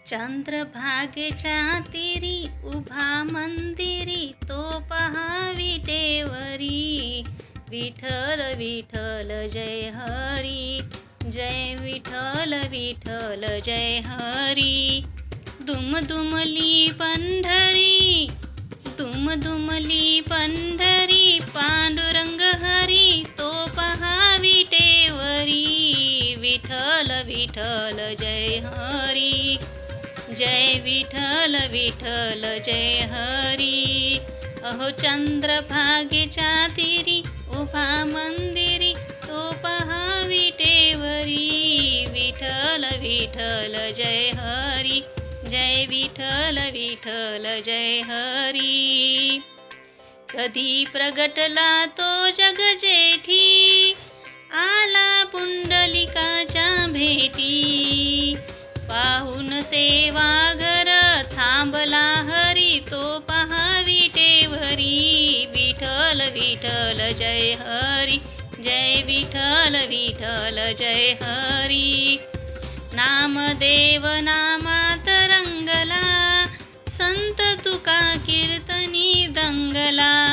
चंद्रभागेच्या तीरी उभा मंदिरी, तो पहा विटेवरी. विठ्ठल विठ्ठल जय हरी, जय विठ्ठल विठ्ठल जय हरी. दुमदुमली पंढरी, दुमदुमली पंढरी, पांडुरंग हरी, तो पहा विटेवरी. विठ्ठल विठ्ठल जय हरी, जय विठ्ठल विठ्ठल जय हरी. अहो चंद्रभागेच्या तीरी उभा मंदिरी, तो पहा विटेवरी. विठ्ठल विठ्ठल जय हरी, जय विठ्ठल विठ्ठल जय हरी. कधी प्रगटला तो जग जेठी, आला पुंडलिकाच्या भेटी. पाहून सेवा घर थांबला हरी, तो पहा विटेवरी. विठ्ठल विठ्ठल जय हरी, जय विठ्ठल विठ्ठल जय हरी. नामदेव नामात रंगला, संत तुका कीर्तनी दंगला.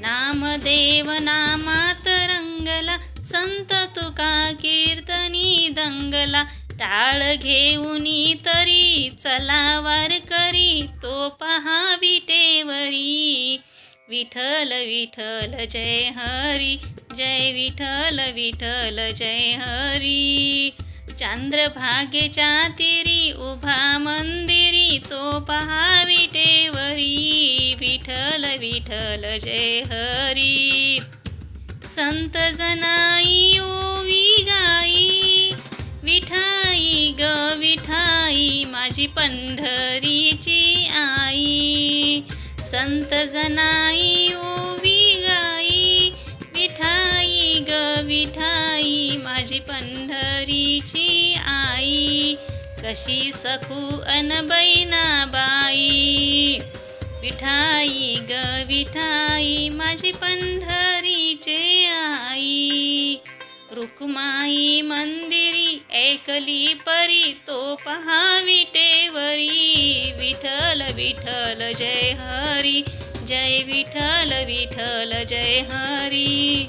नामदेव नामात रंगला, संत तुका कीर्तनी दंगला. टाळ घेऊनी तरी चला वारकरी, तो पहा विटेवरी. विठ्ठल विठ्ठल जय हरी, जय विठ्ठल विठ्ठल जय हरी. चंद्रभागेच्या तीरी उभा मंदिरी, तो पहा विटेवरी. विठ्ठल विठ्ठल जय हरी. संत जनाई ओवी गाई, विठाई ग विठाई माझी पंढरीची आई. संत जनाई ओवी गाई, विठाई ग विठाई माझी पंढरीची आई. कशी सखू अन बहिणाबाई, विठाई ग विठाई माझी पंढरीचे आई. रुक्माई मंदिरी ऐकली परी, तो पहा विटेवरी. विठ्ठल विठ्ठल जय हरी, जय विठ्ठल विठ्ठल जय हरी.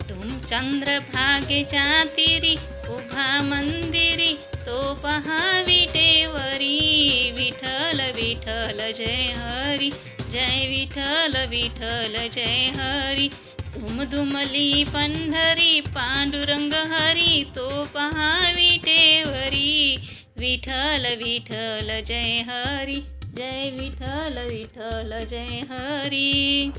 तुम चंद्रभागेच्या तीरी उभा मंदिरी, तो पहा विटेवरी. विठ्ठल विठ्ठल जय हरी, जय विठ्ठल विठ्ठल जय हरी. दुमदुमली पंढरी, पांडुरंग हरी, तो पहा विटेवरी. विठ्ठल विठ्ठल जय हरी, जय विठ्ठल विठ्ठल जय हरी.